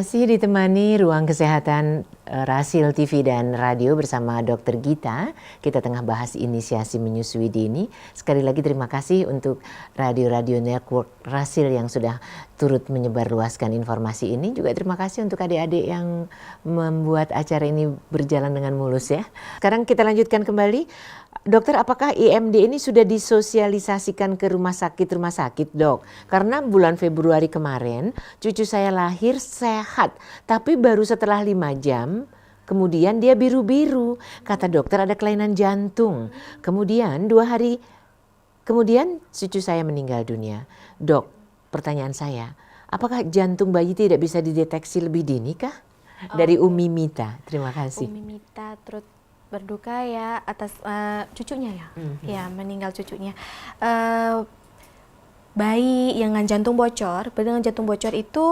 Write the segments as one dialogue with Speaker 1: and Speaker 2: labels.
Speaker 1: Masih ditemani Ruang Kesehatan Rasil TV dan Radio bersama Dr. Gita. Kita tengah bahas inisiasi menyusui dini. Sekali lagi terima kasih untuk Radio-Radio Network Rasil yang sudah turut menyebarluaskan informasi ini. Juga terima kasih untuk adik-adik yang membuat acara ini berjalan dengan mulus ya. Sekarang kita lanjutkan kembali. Dokter, apakah IMD ini sudah disosialisasikan ke rumah sakit, dok? Karena bulan Februari kemarin, cucu saya lahir sehat, tapi baru setelah 5 jam, kemudian dia biru-biru. Kata dokter ada kelainan jantung. Kemudian 2 hari, kemudian cucu saya meninggal dunia. Dok, pertanyaan saya, apakah jantung bayi tidak bisa dideteksi lebih dini kah? Dari Umi Mita, terima kasih.
Speaker 2: Umi Mita turut berduka ya atas cucunya ya, ya meninggal cucunya. Bayi yang dengan jantung bocor itu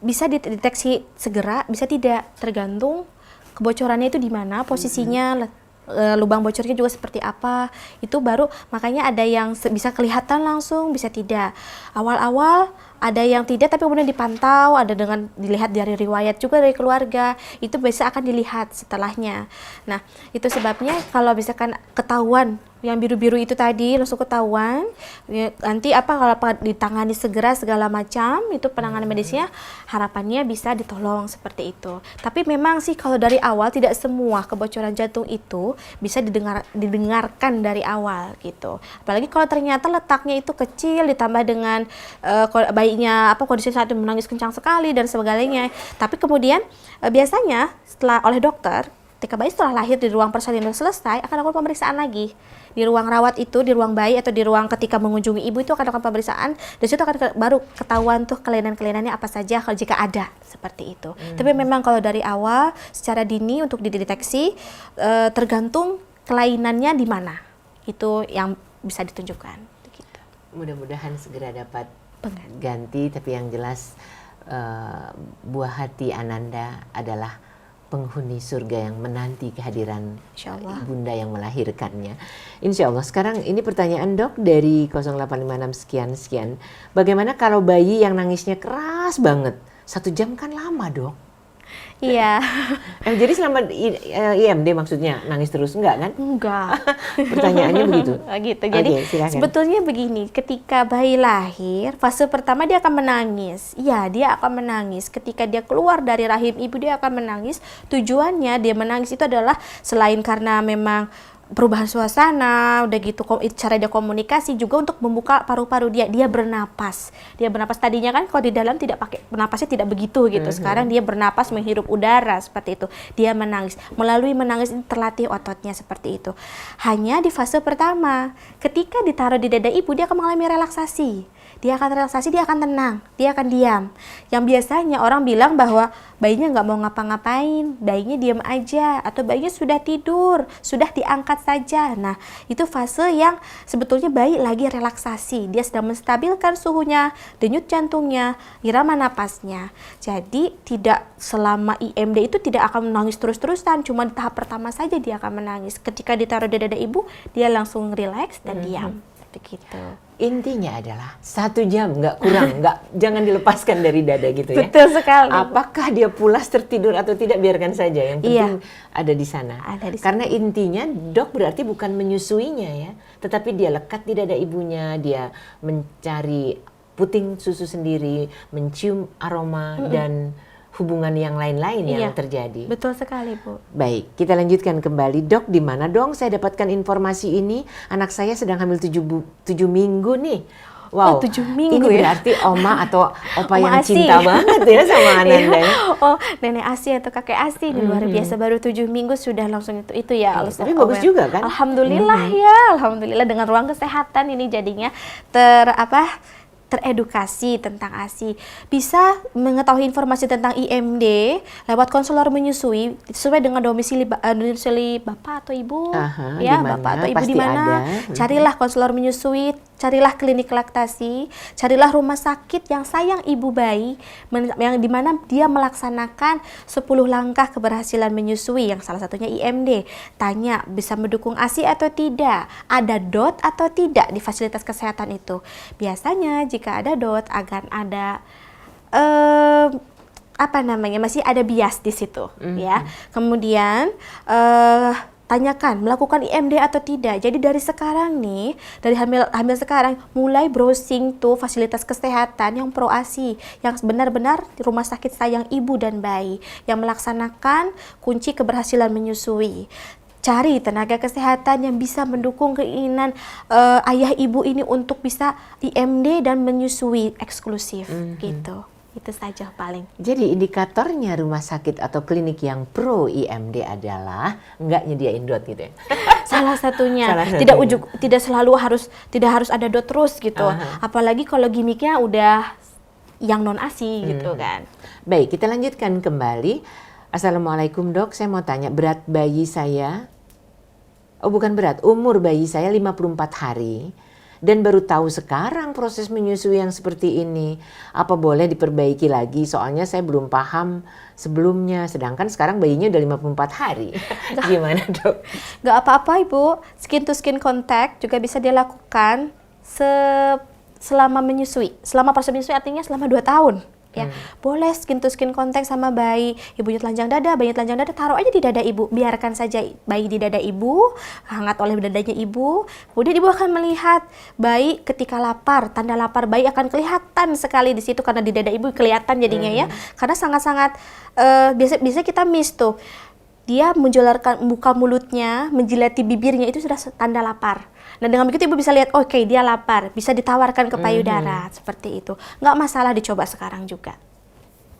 Speaker 2: bisa dideteksi segera, bisa tidak, tergantung kebocorannya itu di mana, posisinya, lubang bocornya juga seperti apa. Itu baru makanya ada yang bisa kelihatan langsung, bisa tidak. Awal-awal ada yang tidak tapi kemudian dipantau, ada dengan dilihat dari riwayat juga dari keluarga, itu biasa akan dilihat setelahnya. Nah, itu sebabnya kalau misalkan ketahuan yang biru-biru itu tadi langsung ketahuan, ya, nanti kalau ditangani segera segala macam, itu penanganan medisnya harapannya bisa ditolong seperti itu. Tapi memang sih kalau dari awal tidak semua kebocoran jantung itu bisa didengarkan dari awal gitu. Apalagi kalau ternyata letaknya itu kecil ditambah dengan bayinya kondisi saat itu menangis kencang sekali dan sebagainya. Tapi kemudian biasanya setelah oleh dokter, ketika bayi setelah lahir di ruang persalinan selesai akan lakukan pemeriksaan lagi. Di ruang rawat itu, di ruang bayi atau di ruang ketika mengunjungi ibu itu akan lakukan pemeriksaan. Dan situ akan baru ketahuan tuh kelainan-kelainannya apa saja kalau jika ada seperti itu. Tapi memang kalau dari awal secara dini untuk dideteksi tergantung kelainannya di mana. Itu yang bisa ditunjukkan. Gitu.
Speaker 1: Mudah-mudahan segera dapat ganti, tapi yang jelas buah hati Ananda adalah penghuni surga yang menanti kehadiran Bunda yang melahirkannya. Insya Allah. Sekarang ini pertanyaan dok dari 0856 sekian. Bagaimana kalau bayi yang nangisnya keras banget? 1 jam kan lama dok?
Speaker 2: Iya.
Speaker 1: Jadi selama IMD maksudnya nangis terus enggak kan?
Speaker 2: Enggak.
Speaker 1: Pertanyaannya begitu.
Speaker 2: Gitu. Jadi sebetulnya begini, ketika bayi lahir, fase pertama dia akan menangis. Iya, dia akan menangis. Ketika dia keluar dari rahim ibu dia akan menangis. Tujuannya dia menangis itu adalah selain karena memang perubahan suasana, udah gitu cara dia komunikasi juga untuk membuka paru-paru dia bernapas. Dia bernapas tadinya kan kalau di dalam tidak pakai napasnya tidak begitu gitu. Sekarang dia bernapas menghirup udara seperti itu. Dia menangis. Melalui menangis ini terlatih ototnya seperti itu. Hanya di fase pertama, ketika ditaruh di dada ibu dia akan mengalami relaksasi. Dia akan relaksasi, dia akan tenang, dia akan diam. Yang biasanya orang bilang bahwa bayinya nggak mau ngapa-ngapain, bayinya diam aja, atau bayinya sudah tidur, sudah diangkat saja. Nah, itu fase yang sebetulnya bayi lagi relaksasi. Dia sedang menstabilkan suhunya, denyut jantungnya, irama napasnya. Jadi tidak selama IMD itu tidak akan menangis terus-terusan, cuma di tahap pertama saja dia akan menangis. Ketika ditaruh di dada ibu, dia langsung rileks dan diam. Begitu.
Speaker 1: Intinya adalah 1 jam, nggak kurang, jangan dilepaskan dari dada gitu ya.
Speaker 2: Betul sekali.
Speaker 1: Apakah dia pulas tertidur atau tidak, biarkan saja. Yang penting ada di sana. Karena intinya dok berarti bukan menyusuinya ya, tetapi dia lekat di dada ibunya, dia mencari puting susu sendiri, mencium aroma dan hubungan yang lain-lain yang terjadi.
Speaker 2: Betul sekali, Bu.
Speaker 1: Baik, kita lanjutkan kembali. Dok, di mana dong saya dapatkan informasi ini? Anak saya sedang hamil 7 minggu nih. Wow,
Speaker 2: 7 minggu
Speaker 1: ini berarti oma atau opa yang cinta banget ya sama Ananda ya.
Speaker 2: Nenek Asi atau kakek Asi luar biasa, baru 7 minggu sudah langsung itu ya.
Speaker 1: Tapi bagus juga kan?
Speaker 2: Alhamdulillah ya, alhamdulillah dengan ruang kesehatan ini jadinya teredukasi tentang ASI, bisa mengetahui informasi tentang IMD lewat konselor menyusui sesuai dengan domisili bapak atau ibu. Ya, bapak atau ibu di mana. Carilah konselor menyusui, carilah klinik laktasi, carilah rumah sakit yang sayang ibu bayi, yang dimana dia melaksanakan 10 langkah keberhasilan menyusui, yang salah satunya IMD. Tanya, bisa mendukung ASI atau tidak? Ada DOT atau tidak di fasilitas kesehatan itu? Biasanya jika ada DOT akan ada masih ada bias di situ, ya. Kemudian tanyakan melakukan IMD atau tidak. Jadi dari sekarang nih, dari hamil sekarang mulai browsing tuh fasilitas kesehatan yang pro ASI, yang benar-benar rumah sakit sayang ibu dan bayi yang melaksanakan kunci keberhasilan menyusui. Cari tenaga kesehatan yang bisa mendukung keinginan ayah ibu ini untuk bisa IMD dan menyusui eksklusif gitu. Itu saja paling.
Speaker 1: Jadi indikatornya rumah sakit atau klinik yang pro IMD adalah nggak nyediain dot gitu ya?
Speaker 2: Salah satunya.
Speaker 1: Salah satunya.
Speaker 2: Tidak harus ada dot terus gitu. Apalagi kalau gimmicknya udah yang non ASI gitu kan.
Speaker 1: Baik, kita lanjutkan kembali. Assalamualaikum dok, saya mau tanya berat bayi saya, umur bayi saya 54 hari. Dan baru tahu sekarang proses menyusui yang seperti ini. Apa boleh diperbaiki lagi? Soalnya saya belum paham sebelumnya. Sedangkan sekarang bayinya udah 54 hari. Gimana dok?
Speaker 2: Gak apa-apa ibu. Skin to skin contact juga bisa dilakukan selama menyusui. Selama proses menyusui artinya selama 2 tahun. Ya, boleh skin to skin contact sama bayi, ibunya telanjang dada, bayinya telanjang dada, taruh aja di dada ibu, biarkan saja bayi di dada ibu, hangat oleh dadanya ibu. Kemudian ibu akan melihat bayi ketika lapar, tanda lapar bayi akan kelihatan sekali di situ karena di dada ibu kelihatan jadinya ya, karena sangat-sangat biasa kita miss tuh. Dia menjolarkan buka mulutnya, menjilati bibirnya, itu sudah tanda lapar. Nah dengan begitu ibu bisa lihat, oke, dia lapar, bisa ditawarkan ke payudara, seperti itu. Nggak masalah dicoba sekarang juga.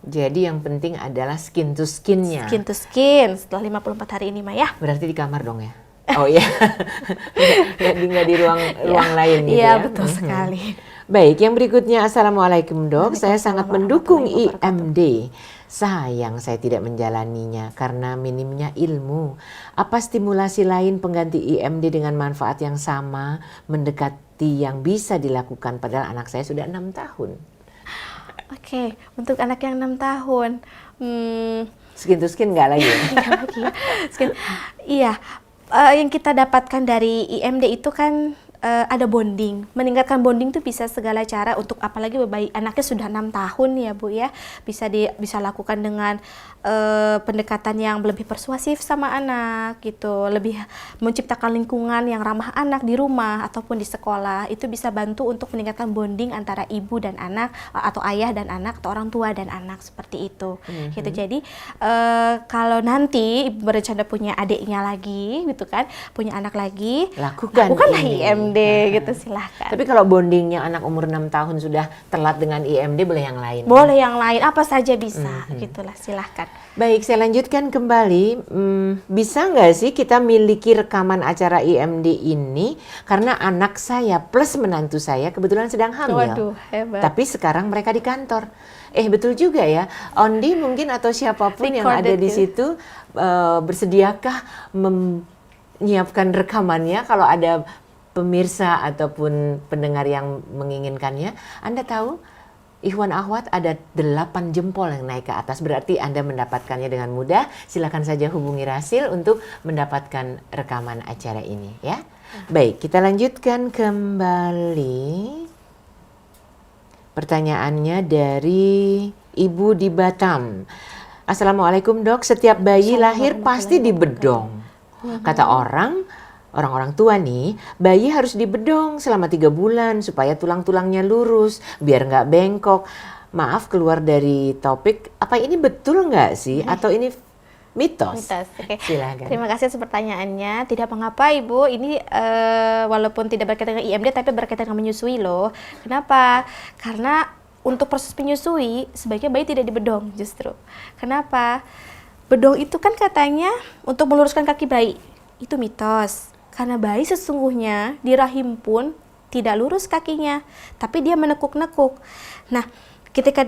Speaker 1: Jadi yang penting adalah skin to skinnya.
Speaker 2: Skin to skin setelah 54 hari ini Maya.
Speaker 1: Berarti di kamar dong ya? Oh iya, nggak di ruang lain gitu
Speaker 2: Iya
Speaker 1: ya?
Speaker 2: betul sekali.
Speaker 1: Baik, yang berikutnya Assalamualaikum dok, saya sangat mendukung IMD. Sayang saya tidak menjalaninya karena minimnya ilmu. Apa stimulasi lain pengganti IMD dengan manfaat yang sama mendekati yang bisa dilakukan padahal anak saya sudah 6 tahun?
Speaker 2: Oke, untuk anak yang 6 tahun.
Speaker 1: Skin to skin nggak lagi ya?
Speaker 2: Iya, yang kita dapatkan dari IMD itu kan ada bonding. Meningkatkan bonding itu bisa segala cara untuk apalagi bayi anaknya sudah 6 tahun ya Bu ya. Bisa lakukan dengan pendekatan yang lebih persuasif sama anak gitu. Lebih menciptakan lingkungan yang ramah anak di rumah ataupun di sekolah. Itu bisa bantu untuk meningkatkan bonding antara ibu dan anak atau ayah dan anak atau orang tua dan anak seperti itu. Gitu. Jadi kalau nanti ibu berencana punya adiknya lagi gitu kan, punya anak lagi, lakukanlah IMD gitu, silahkan.
Speaker 1: Tapi kalau bondingnya anak umur 6 tahun sudah telat dengan IMD, boleh yang lain?
Speaker 2: Boleh yang lain, apa saja bisa, gitulah, silahkan.
Speaker 1: Baik, saya lanjutkan kembali. Bisa nggak sih kita miliki rekaman acara IMD ini? Karena anak saya plus menantu saya kebetulan sedang hamil.
Speaker 2: Waduh, hebat.
Speaker 1: Tapi sekarang mereka di kantor. Betul juga ya, Ondi mungkin atau siapapun yang ada di situ bersediakah menyiapkan rekamannya kalau ada pemirsa ataupun pendengar yang menginginkannya. Anda tahu, Ikhwan Akhwat ada 8 jempol yang naik ke atas, berarti Anda mendapatkannya dengan mudah. Silakan saja hubungi Rasil untuk mendapatkan rekaman acara ini ya. Baik, kita lanjutkan kembali. Pertanyaannya dari Ibu di Batam. Assalamualaikum dok, setiap bayi lahir pasti dibedong. Kata orang tua nih, bayi harus dibedong selama 3 bulan supaya tulang-tulangnya lurus, biar nggak bengkok. Maaf keluar dari topik, apa ini betul nggak sih? Atau ini mitos?
Speaker 2: Oke.
Speaker 1: Silakan.
Speaker 2: Terima kasih atas pertanyaannya. Tidak mengapa Ibu, ini walaupun tidak berkaitan dengan IMD tapi berkaitan dengan menyusui loh. Kenapa? Karena untuk proses menyusui sebaiknya bayi tidak dibedong justru. Kenapa? Bedong itu kan katanya untuk meluruskan kaki bayi. Itu mitos. Karena bayi sesungguhnya di rahim pun tidak lurus kakinya, tapi dia menekuk-nekuk. Nah, ketika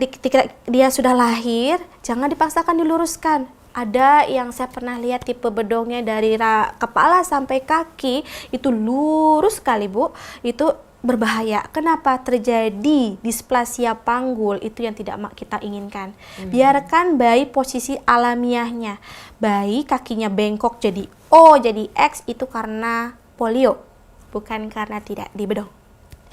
Speaker 2: dia sudah lahir, jangan dipaksakan diluruskan. Ada yang saya pernah lihat tipe bedongnya dari kepala sampai kaki itu lurus sekali Bu. Itu berbahaya. Kenapa? Terjadi displasia panggul, itu yang tidak kita inginkan. Biarkan bayi posisi alamiahnya. Bayi kakinya bengkok jadi O, jadi X, itu karena polio, bukan karena tidak dibedong.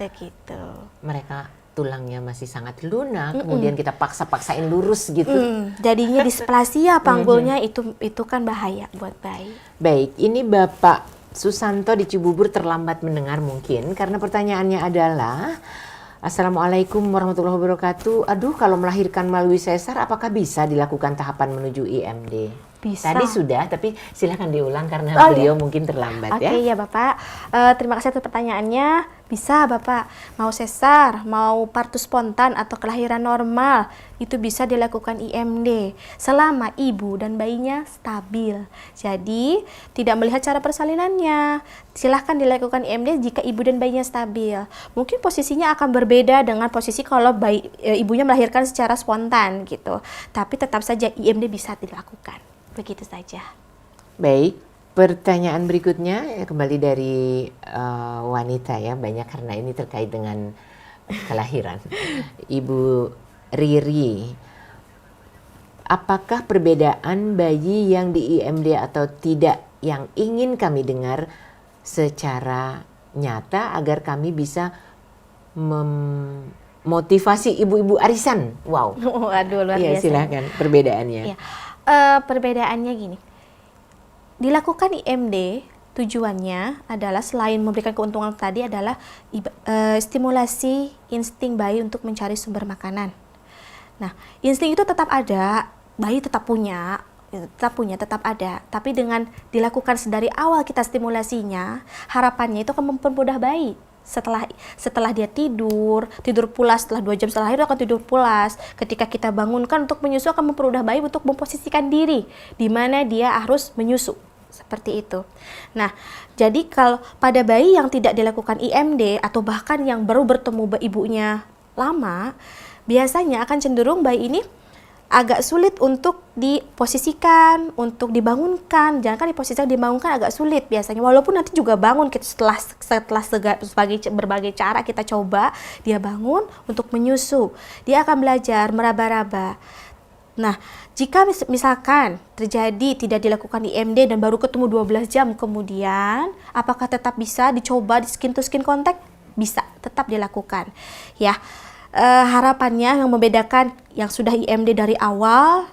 Speaker 2: Begitu.
Speaker 1: Mereka tulangnya masih sangat lunak, kemudian kita paksain lurus gitu.
Speaker 2: Jadinya displasia panggulnya itu kan bahaya buat bayi.
Speaker 1: Baik, ini Bapak Susanto di Cibubur terlambat mendengar mungkin karena pertanyaannya adalah Assalamualaikum warahmatullahi wabarakatuh. Aduh, kalau melahirkan melalui sesar apakah bisa dilakukan tahapan menuju IMD?
Speaker 2: Bisa.
Speaker 1: Tadi sudah, tapi silahkan diulang karena beliau mungkin terlambat ya.
Speaker 2: Oke ya Bapak, terima kasih atas pertanyaannya. Bisa Bapak, mau sesar, mau partus spontan atau kelahiran normal, itu bisa dilakukan IMD selama ibu dan bayinya stabil. Jadi tidak melihat cara persalinannya, silahkan dilakukan IMD jika ibu dan bayinya stabil. Mungkin posisinya akan berbeda dengan posisi kalau ibunya melahirkan secara spontan gitu. Tapi tetap saja IMD bisa dilakukan. Begitu saja.
Speaker 1: Baik, pertanyaan berikutnya kembali dari wanita ya, banyak karena ini terkait dengan kelahiran. Ibu Riri, apakah perbedaan bayi yang di IMD atau tidak yang ingin kami dengar secara nyata agar kami bisa memotivasi ibu-ibu arisan? Wow.
Speaker 2: Aduh, luar biasa.
Speaker 1: Silahkan perbedaannya.
Speaker 2: Ya. Perbedaannya gini, dilakukan IMD tujuannya adalah selain memberikan keuntungan tadi adalah stimulasi insting bayi untuk mencari sumber makanan. Nah, insting itu tetap ada, bayi tetap ada, tapi dengan dilakukan sedari awal kita stimulasinya, harapannya itu akan mempermudah bayi. Setelah dia tidur pulas, setelah 2 jam setelah itu akan tidur pulas. Ketika kita bangunkan untuk menyusu akan mempermudah bayi untuk memposisikan diri di mana dia harus menyusu. Seperti itu. Nah, jadi kalau pada bayi yang tidak dilakukan IMD atau bahkan yang baru bertemu ibunya lama, biasanya akan cenderung bayi ini agak sulit untuk diposisikan, untuk dibangunkan. Jangan kan diposisikan, dibangunkan agak sulit biasanya. Walaupun nanti juga bangun setelah berbagai cara kita coba, dia bangun untuk menyusu. Dia akan belajar meraba-raba. Nah, jika misalkan terjadi tidak dilakukan IMD dan baru ketemu 12 jam kemudian, apakah tetap bisa dicoba di skin to skin contact? Bisa, tetap dilakukan. Ya. Harapannya yang membedakan yang sudah IMD dari awal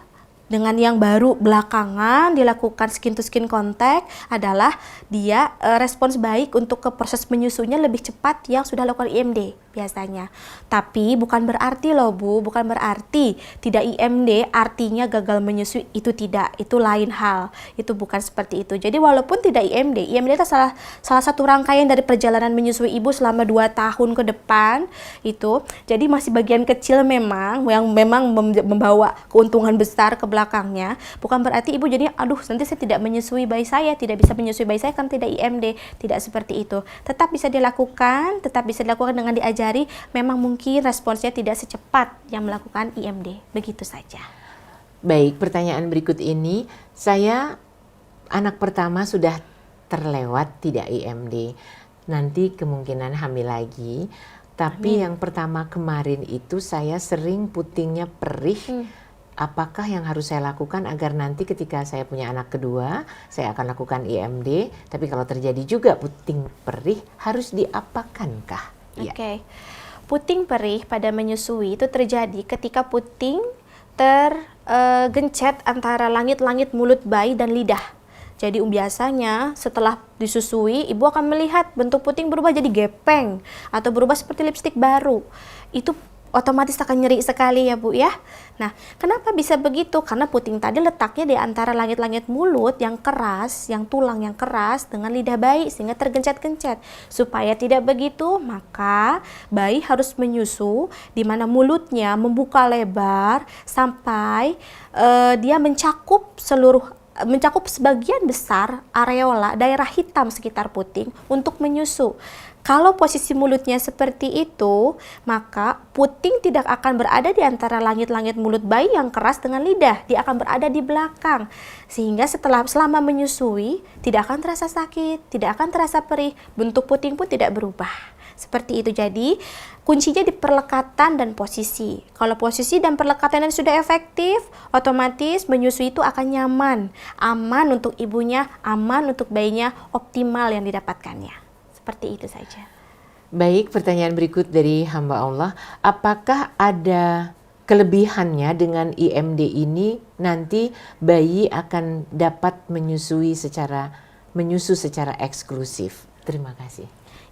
Speaker 2: dengan yang baru belakangan dilakukan skin to skin contact adalah dia respons baik untuk ke proses menyusunya lebih cepat yang sudah lakukan IMD biasanya. Tapi bukan berarti loh Bu, bukan berarti tidak IMD artinya gagal menyusui, itu tidak, itu lain hal, itu bukan seperti itu. Jadi walaupun tidak IMD itu salah satu rangkaian dari perjalanan menyusui ibu selama 2 tahun ke depan itu. Jadi masih bagian kecil memang yang memang membawa keuntungan besar ke belakangnya. Bukan berarti ibu jadi aduh nanti saya tidak menyusui bayi saya, tidak bisa menyusui bayi saya kan tidak IMD, tidak seperti itu. Tetap bisa dilakukan dengan diajari. Memang mungkin responsnya tidak secepat yang melakukan IMD. Begitu saja.
Speaker 1: Baik, pertanyaan berikut ini, saya anak pertama sudah terlewat tidak IMD. Nanti kemungkinan hamil lagi. Tapi yang pertama kemarin itu saya sering putingnya perih. Apakah yang harus saya lakukan agar nanti ketika saya punya anak kedua, saya akan lakukan IMD. Tapi kalau terjadi juga puting perih, harus diapakankah?
Speaker 2: Oke. Puting perih pada menyusui itu terjadi ketika puting tergencet antara langit-langit mulut bayi dan lidah. Jadi biasanya setelah disusui, ibu akan melihat bentuk puting berubah jadi gepeng atau berubah seperti lipstik baru. Itu otomatis akan nyeri sekali ya Bu ya. Nah, kenapa bisa begitu? Karena puting tadi letaknya di antara langit-langit mulut yang keras, yang tulang yang keras dengan lidah bayi sehingga tergencet-gencet. Supaya tidak begitu, maka bayi harus menyusu di mana mulutnya membuka lebar sampai dia mencakup sebagian besar areola daerah hitam sekitar puting untuk menyusu. Kalau posisi mulutnya seperti itu, maka puting tidak akan berada di antara langit-langit mulut bayi yang keras dengan lidah. Dia akan berada di belakang. Sehingga selama menyusui, tidak akan terasa sakit, tidak akan terasa perih. Bentuk puting pun tidak berubah. Seperti itu. Jadi, kuncinya di perlekatan dan posisi. Kalau posisi dan perlekatannya sudah efektif, otomatis menyusui itu akan nyaman. Aman untuk ibunya, aman untuk bayinya, optimal yang didapatkannya. Seperti itu saja.
Speaker 1: Baik, pertanyaan berikut dari hamba Allah. Apakah ada kelebihannya dengan IMD ini, nanti bayi akan dapat menyusu secara eksklusif? Terima kasih.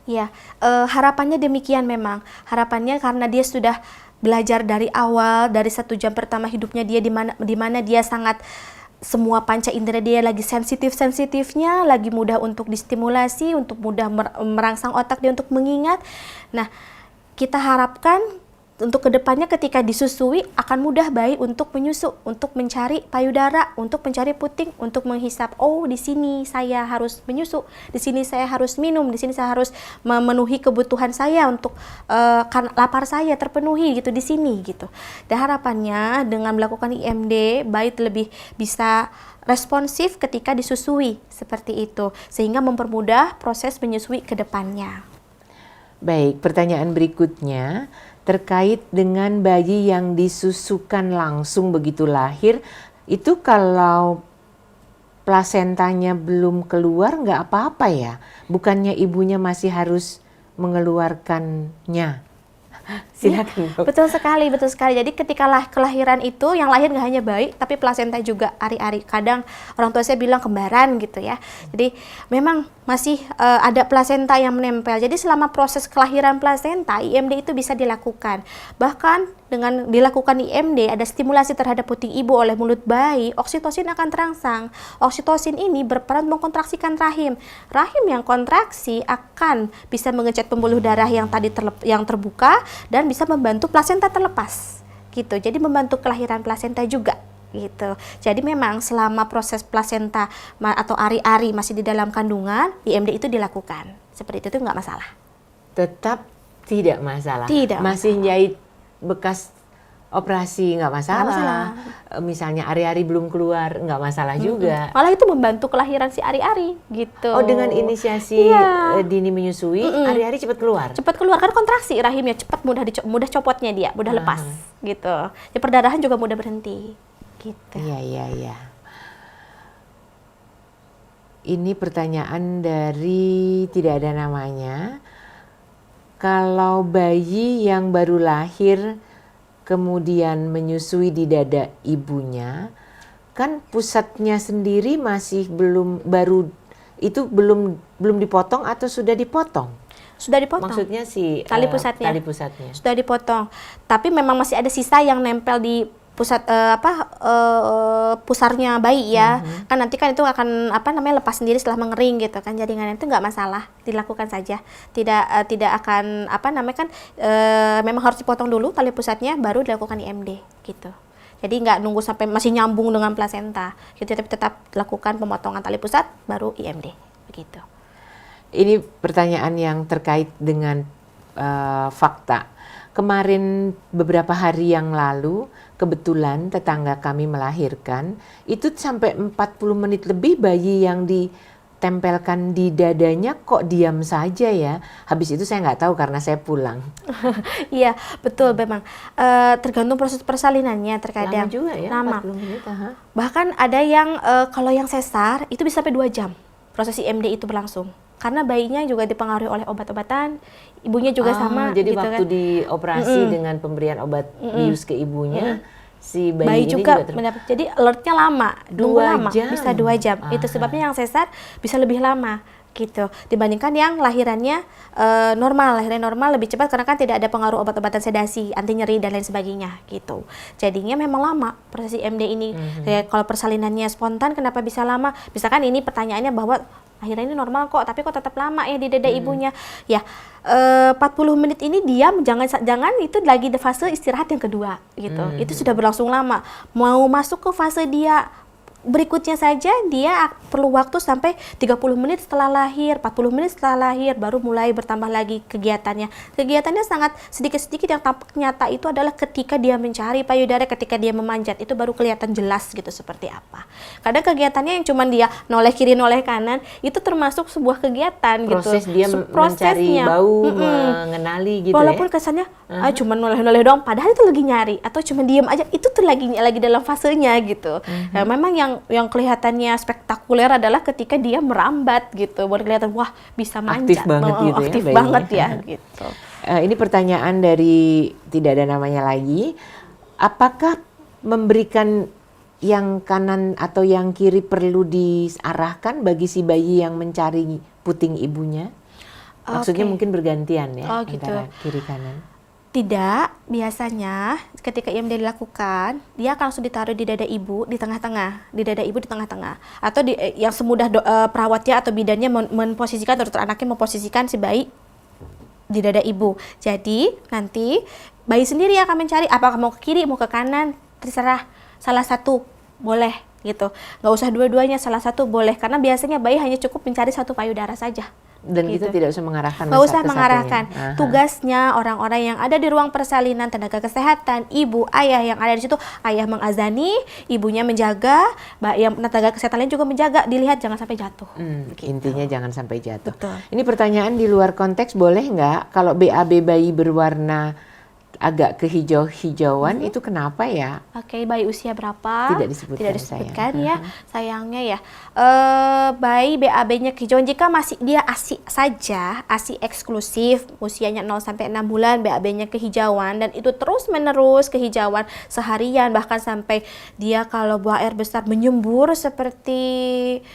Speaker 2: Ya, harapannya demikian memang. Harapannya karena dia sudah belajar dari awal, dari 1 jam pertama hidupnya dia di mana dia sangat, semua panca indera dia lagi sensitif-sensitifnya, lagi mudah untuk distimulasi, untuk mudah merangsang otak dia untuk mengingat. Nah, kita harapkan untuk kedepannya ketika disusui akan mudah bayi untuk menyusu, untuk mencari payudara, untuk mencari puting, untuk menghisap, oh di sini saya harus menyusu, di sini saya harus minum, di sini saya harus memenuhi kebutuhan saya untuk kan lapar saya terpenuhi gitu di sini gitu. Dan harapannya dengan melakukan IMD bayi lebih bisa responsif ketika disusui seperti itu, sehingga mempermudah proses menyusui ke depannya.
Speaker 1: Baik, pertanyaan berikutnya terkait dengan bayi yang disusukan langsung begitu lahir, itu kalau plasentanya belum keluar nggak apa-apa ya? Bukannya ibunya masih harus mengeluarkannya? Silakan.
Speaker 2: Ya, betul sekali. Jadi ketika kelahiran itu yang lahir nggak hanya bayi, tapi plasenta juga ari-ari. Kadang orang tua saya bilang kembaran gitu ya. Jadi memang masih ada plasenta yang menempel. Jadi selama proses kelahiran plasenta, IMD itu bisa dilakukan. Bahkan dengan dilakukan IMD, ada stimulasi terhadap puting ibu oleh mulut bayi, oksitosin akan terangsang. Oksitosin ini berperan mengkontraksikan rahim. Rahim yang kontraksi akan bisa mengecat pembuluh darah yang tadi yang terbuka dan bisa membantu plasenta terlepas. Gitu. Jadi membantu kelahiran plasenta juga. Gitu. Jadi memang selama proses plasenta atau ari-ari masih di dalam kandungan, IMD itu dilakukan. Seperti itu nggak masalah.
Speaker 1: Tetap tidak masalah.
Speaker 2: Tidak
Speaker 1: masih
Speaker 2: masalah.
Speaker 1: jahit bekas operasi nggak masalah.
Speaker 2: Nggak masalah.
Speaker 1: Misalnya ari-ari belum keluar nggak masalah juga.
Speaker 2: Malah itu membantu kelahiran si ari-ari gitu.
Speaker 1: Oh, dengan inisiasi dini menyusui, ari-ari cepat keluar.
Speaker 2: Cepat keluar kan kontraksi rahimnya cepat, mudah copotnya dia, mudah lepas gitu. Ya perdarahan juga mudah berhenti. Gitu.
Speaker 1: Iya. Ini pertanyaan dari tidak ada namanya. Kalau bayi yang baru lahir kemudian menyusui di dada ibunya, kan pusatnya sendiri masih belum dipotong atau sudah dipotong?
Speaker 2: Sudah dipotong.
Speaker 1: Maksudnya si
Speaker 2: tali pusatnya. Sudah dipotong. Tapi memang masih ada sisa yang nempel di pusat pusarnya bayi ya. Kan nanti kan itu akan lepas sendiri setelah mengering gitu kan, jaringan itu nggak masalah, dilakukan saja. Tidak akan memang harus dipotong dulu tali pusatnya baru dilakukan IMD gitu. Jadi nggak nunggu sampai masih nyambung dengan plasenta gitu, tapi tetap lakukan pemotongan tali pusat baru IMD begitu.
Speaker 1: Ini pertanyaan yang terkait dengan fakta. Kemarin beberapa hari yang lalu kebetulan tetangga kami melahirkan, itu sampai 40 menit lebih bayi yang ditempelkan di dadanya kok diam saja ya. Habis itu saya nggak tahu karena saya pulang.
Speaker 2: Iya, betul memang. Tergantung proses persalinannya terkadang.
Speaker 1: Lama juga ya,
Speaker 2: lama.
Speaker 1: 40 menit.
Speaker 2: Bahkan ada yang kalau yang sesar itu bisa sampai 2 jam proses IMD itu berlangsung. Karena bayinya juga dipengaruhi oleh obat-obatan, ibunya juga sama.
Speaker 1: Jadi
Speaker 2: gitu
Speaker 1: waktu
Speaker 2: kan.
Speaker 1: dioperasi dengan pemberian obat bius ke ibunya, si bayi ini
Speaker 2: juga mendapat. Jadi alertnya lama, nunggu lama,
Speaker 1: jam.
Speaker 2: bisa 2 jam. Itu sebabnya yang sesar bisa lebih lama gitu. Dibandingkan yang lahirannya lahirnya normal lebih cepat karena kan tidak ada pengaruh obat-obatan sedasi, anti nyeri dan lain sebagainya gitu. Jadinya memang lama proses IMD ini. Kalau persalinannya spontan kenapa bisa lama? Misalkan ini pertanyaannya bahwa akhirnya ini normal kok, tapi kok tetap lama ya di dada ibunya. Ya, 40 menit ini diam, jangan itu lagi di fase istirahat yang kedua gitu. Itu sudah berlangsung lama. Mau masuk ke fase dia berikutnya saja dia perlu waktu sampai 30 menit setelah lahir, 40 menit setelah lahir baru mulai bertambah lagi kegiatannya. Kegiatannya sangat sedikit-sedikit, yang tampak nyata itu adalah ketika dia mencari payudara, ketika dia memanjat, itu baru kelihatan jelas gitu seperti apa. Kadang kegiatannya yang cuman dia noleh kiri noleh kanan itu termasuk sebuah kegiatan
Speaker 1: proses
Speaker 2: gitu.
Speaker 1: Dia mencari bau, mengenali gitu.
Speaker 2: Walaupun kesannya cuman noleh-noleh doang, padahal itu lagi nyari, atau cuma diem aja, itu tuh lagi dalam fasenya gitu. Nah, memang yang yang kelihatannya spektakuler adalah ketika dia merambat gitu, baru kelihatan wah bisa manja,
Speaker 1: Aktif banget gitu ya,
Speaker 2: aktif
Speaker 1: bayinya.
Speaker 2: banget ya gitu.
Speaker 1: Ini pertanyaan dari tidak ada namanya lagi. Apakah memberikan yang kanan atau yang kiri perlu diarahkan bagi si bayi yang mencari puting ibunya? Maksudnya mungkin bergantian ya
Speaker 2: gitu.
Speaker 1: antara kiri kanan.
Speaker 2: Tidak, biasanya ketika IMD dilakukan, dia akan langsung ditaruh di dada ibu di tengah-tengah, atau yang semudah perawatnya atau bidannya memposisikan, dokter anaknya memposisikan si bayi di dada ibu. Jadi nanti bayi sendiri yang akan mencari apakah mau ke kiri, mau ke kanan, terserah, salah satu boleh gitu. Nggak usah dua-duanya, salah satu boleh, karena biasanya bayi hanya cukup mencari satu payudara saja.
Speaker 1: Dan
Speaker 2: gitu.
Speaker 1: kita tidak usah mengarahkan.
Speaker 2: Nggak usah mengarahkan. Tugasnya orang-orang yang ada di ruang persalinan, tenaga kesehatan, ibu, ayah yang ada di situ, ayah mengazani, ibunya menjaga, yang tenaga kesehatan lain juga menjaga, dilihat jangan sampai jatuh.
Speaker 1: Gitu. Intinya jangan sampai jatuh.
Speaker 2: Betul.
Speaker 1: Ini pertanyaan di luar konteks, boleh nggak kalau BAB bayi berwarna agak kehijau-hijauan itu kenapa ya?
Speaker 2: Oke, bayi usia berapa?
Speaker 1: Tidak disebutkan,
Speaker 2: ya. Sayangnya ya. Bayi BAB-nya kehijauan jika masih dia ASI saja, ASI eksklusif, usianya 0 sampai 6 bulan, BAB-nya kehijauan dan itu terus-menerus kehijauan seharian, bahkan sampai dia kalau buang air besar menyembur seperti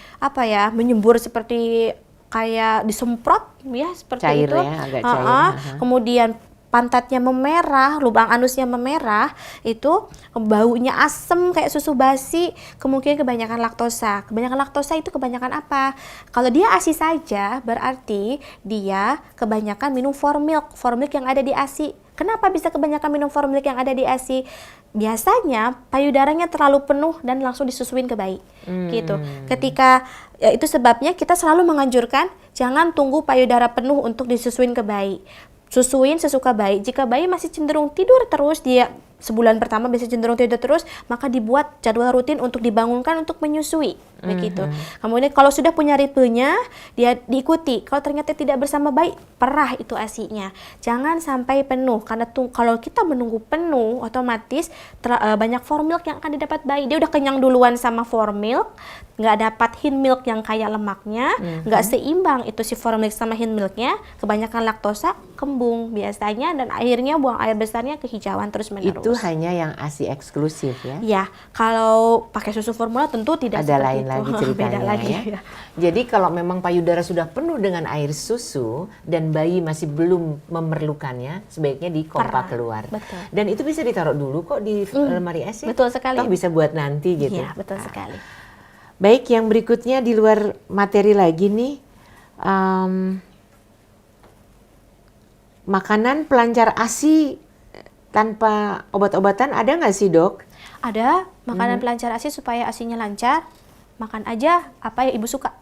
Speaker 2: kayak disemprot ya, seperti
Speaker 1: cair
Speaker 2: itu.
Speaker 1: Ya, agak cair.
Speaker 2: Kemudian pantatnya memerah, lubang anusnya memerah, itu baunya asem kayak susu basi, kemungkinan kebanyakan laktosa. Kebanyakan laktosa itu kebanyakan apa? Kalau dia ASI saja, berarti dia kebanyakan minum formilk yang ada di ASI. Kenapa bisa kebanyakan minum formilk yang ada di ASI? Biasanya payudaranya terlalu penuh dan langsung disusuin ke bayi. Gitu. Ketika itu sebabnya kita selalu menganjurkan jangan tunggu payudara penuh untuk disusuin ke bayi. Susuin sesuka bayi. Jika bayi masih cenderung tidur terus, dia sebulan pertama bisa cenderung tidur terus, maka dibuat jadwal rutin untuk dibangunkan untuk menyusui, begitu. Kemudian kalau sudah punya ritmenya, dia diikuti. Kalau ternyata tidak bersama bayi, perah itu ASI-nya. Jangan sampai penuh, karena kalau kita menunggu penuh, otomatis banyak formilk yang akan didapat bayi. Dia udah kenyang duluan sama formilk, nggak dapat hin milk yang kaya lemaknya, nggak seimbang itu si formilk sama hin milknya, kebanyakan laktosa, kembung biasanya, dan akhirnya buang air besarnya kehijauan terus-menerus.
Speaker 1: Itu hanya yang ASI eksklusif ya?
Speaker 2: Ya, kalau pakai susu formula tentu tidak
Speaker 1: ada
Speaker 2: seperti
Speaker 1: lain
Speaker 2: itu.
Speaker 1: lagi ceritanya.
Speaker 2: Beda lagi,
Speaker 1: ya. Jadi kalau memang payudara sudah penuh dengan air susu dan bayi masih belum memerlukannya, sebaiknya dipompa keluar.
Speaker 2: Betul.
Speaker 1: Dan itu bisa ditaruh dulu kok di lemari es ya?
Speaker 2: Betul sekali.
Speaker 1: Atau bisa buat nanti gitu.
Speaker 2: Iya, betul sekali.
Speaker 1: Baik, yang berikutnya di luar materi lagi nih, makanan pelancar ASI tanpa obat-obatan ada nggak sih, Dok?
Speaker 2: Ada makanan pelancar ASI supaya ASI-nya lancar. Makan aja apa yang ibu suka.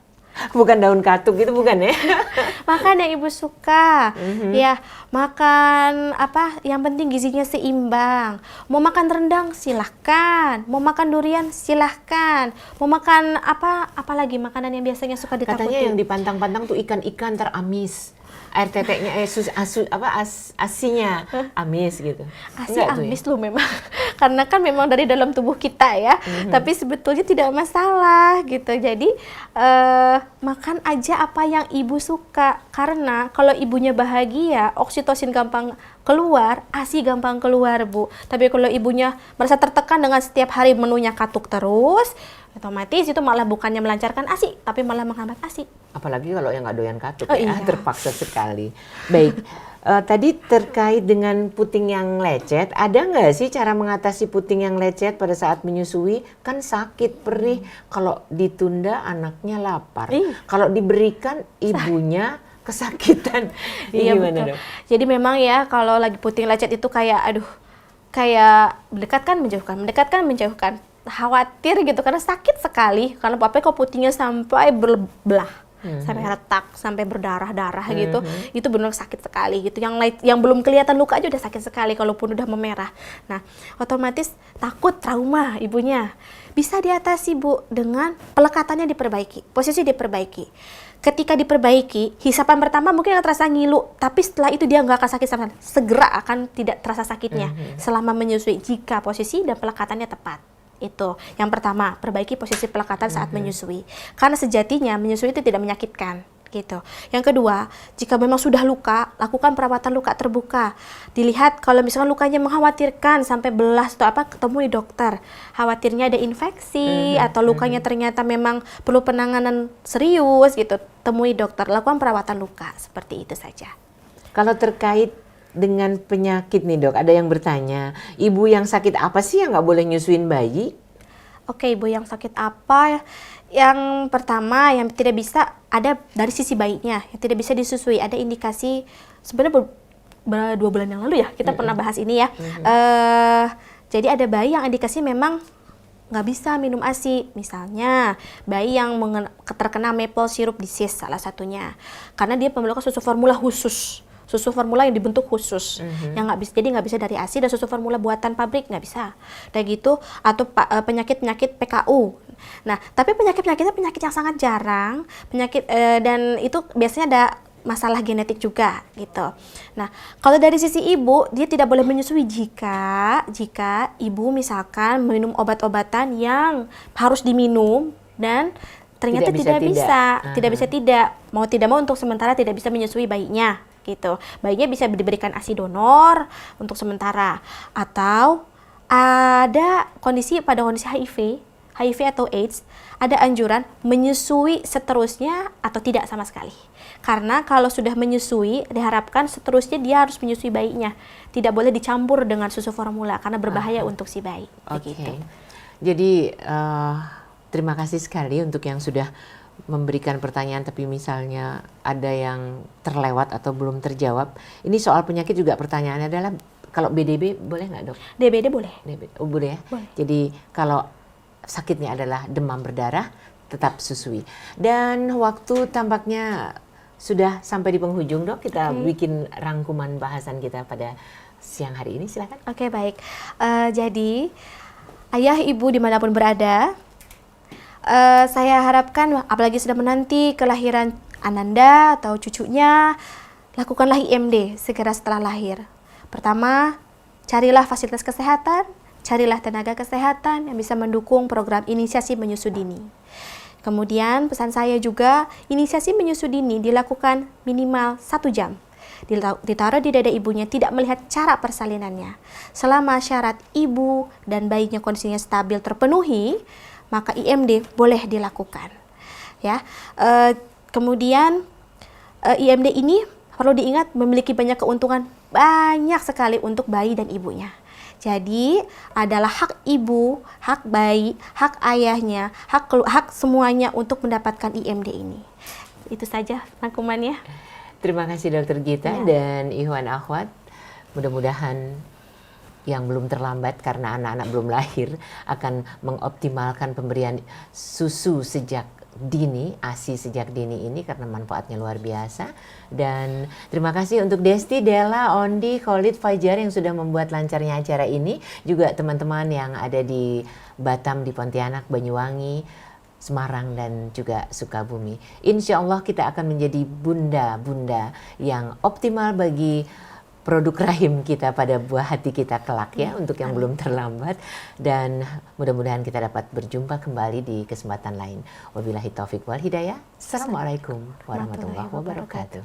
Speaker 1: Bukan daun katuk gitu, bukan ya?
Speaker 2: Makan yang ibu suka. Ya, makan apa? Yang penting gizinya seimbang. Mau makan rendang silahkan. Mau makan durian silahkan. Mau makan apalagi makanan yang biasanya suka ditakuti.
Speaker 1: Katanya yang dipantang-pantang tuh ikan-ikan teramis. Air teteknya asinya amis gitu.
Speaker 2: Asi amis loh memang. Karena kan memang dari dalam tubuh kita ya. Tapi sebetulnya tidak masalah gitu. Jadi makan aja apa yang ibu suka. Karena kalau ibunya bahagia, oksitosin gampang keluar, ASI gampang keluar, Bu. Tapi kalau ibunya merasa tertekan dengan setiap hari menunya katuk terus, otomatis itu malah bukannya melancarkan ASI, tapi malah menghambat ASI.
Speaker 1: Apalagi kalau yang nggak doyan katuk
Speaker 2: Iya.
Speaker 1: terpaksa sekali. Baik, tadi terkait dengan puting yang lecet, ada nggak sih cara mengatasi puting yang lecet pada saat menyusui? Kan sakit, perih. Kalau ditunda anaknya lapar. Kalau diberikan ibunya kesakitan.
Speaker 2: Iya,
Speaker 1: gimana,
Speaker 2: betul.
Speaker 1: Dok?
Speaker 2: Jadi memang ya kalau lagi puting lecet itu kayak mendekatkan menjauhkan. Khawatir gitu karena sakit sekali. Karena kalau putingnya sampai berbelah. Sampai retak, sampai berdarah-darah gitu, itu benar sakit sekali gitu. Yang belum kelihatan luka aja udah sakit sekali, kalaupun udah memerah. Nah, otomatis takut trauma ibunya. Bisa diatasi, Bu, dengan pelekatannya diperbaiki, posisi diperbaiki. Ketika diperbaiki, hisapan pertama mungkin akan terasa ngilu, tapi setelah itu dia nggak akan sakit sama segera akan tidak terasa sakitnya selama menyusui jika posisi dan pelekatannya tepat. Itu yang pertama, perbaiki posisi pelekatan saat menyusui. Karena sejatinya menyusui itu tidak menyakitkan. Gitu. Yang kedua, jika memang sudah luka, lakukan perawatan luka terbuka. Dilihat kalau misalkan lukanya mengkhawatirkan sampai belas atau apa, temui dokter. Khawatirnya ada infeksi atau lukanya ternyata memang perlu penanganan serius gitu, temui dokter. Lakukan perawatan luka, seperti itu saja.
Speaker 1: Kalau terkait dengan penyakit nih dok, ada yang bertanya, ibu yang sakit apa sih yang nggak boleh nyusuin bayi?
Speaker 2: Oke, ibu yang sakit apa? Yang pertama yang tidak bisa ada dari sisi bayinya yang tidak bisa disusui. Ada indikasi sebenarnya 2 bulan yang lalu ya kita pernah bahas ini ya. Jadi ada bayi yang indikasi memang nggak bisa minum ASI. Misalnya bayi yang terkena maple syrup disease salah satunya, karena dia memerlukan susu formula khusus. Susu formula yang dibentuk khusus, yang nggak bisa, jadi nggak bisa dari ASI, dan susu formula buatan pabrik nggak bisa, kayak gitu. Atau penyakit PKU. Nah, tapi penyakit-penyakitnya penyakit yang sangat jarang, dan itu biasanya ada masalah genetik juga gitu. Nah, kalau dari sisi ibu, dia tidak boleh menyusui jika ibu misalkan minum obat-obatan yang harus diminum dan ternyata tidak bisa, mau tidak mau untuk sementara tidak bisa menyusui bayinya gitu. Bayinya bisa diberikan ASI donor untuk sementara, atau ada kondisi HIV atau AIDS, ada anjuran menyusui seterusnya atau tidak sama sekali. Karena kalau sudah menyusui, diharapkan seterusnya dia harus menyusui bayinya. Tidak boleh dicampur dengan susu formula karena berbahaya untuk si bayi. Begitu.
Speaker 1: Jadi terima kasih sekali untuk yang sudah memberikan pertanyaan, tapi misalnya ada yang terlewat atau belum terjawab. Ini soal penyakit juga pertanyaannya adalah, kalau BDB boleh nggak dok?
Speaker 2: DBD boleh.
Speaker 1: Boleh ya? Boleh. Jadi kalau sakitnya adalah demam berdarah, tetap susui. Dan waktu tampaknya sudah sampai di penghujung dok, kita bikin rangkuman bahasan kita pada siang hari ini, silakan.
Speaker 2: Oke, baik. Jadi ayah ibu dimanapun berada, saya harapkan apalagi sudah menanti kelahiran Ananda atau cucunya, lakukanlah IMD segera setelah lahir. Pertama, carilah fasilitas kesehatan, carilah tenaga kesehatan yang bisa mendukung program inisiasi menyusu dini. Kemudian pesan saya juga, inisiasi menyusu dini dilakukan minimal 1 jam. Ditaruh di dada ibunya, tidak melihat cara persalinannya. Selama syarat ibu dan bayinya kondisinya stabil terpenuhi, maka IMD boleh dilakukan. Ya, kemudian IMD ini perlu diingat memiliki banyak keuntungan, banyak sekali untuk bayi dan ibunya. Jadi adalah hak ibu, hak bayi, hak ayahnya, hak semuanya untuk mendapatkan IMD ini. Itu saja rangkumannya.
Speaker 1: Terima kasih Dokter Gita dan Ikhwan Akhwat. Mudah-mudahan yang belum terlambat karena anak-anak belum lahir akan mengoptimalkan pemberian susu sejak dini, ASI sejak dini ini karena manfaatnya luar biasa. Dan terima kasih untuk Desti, Della, Ondi, Khalid, Fajar yang sudah membuat lancarnya acara ini. Juga teman-teman yang ada di Batam, di Pontianak, Banyuwangi, Semarang, dan juga Sukabumi. Insya Allah kita akan menjadi bunda-bunda yang optimal bagi produk rahim kita pada buah hati kita kelak ya, untuk yang belum terlambat. Dan mudah-mudahan kita dapat berjumpa kembali di kesempatan lain. Wabillahi taufik wal hidayah. Assalamualaikum warahmatullahi wabarakatuh.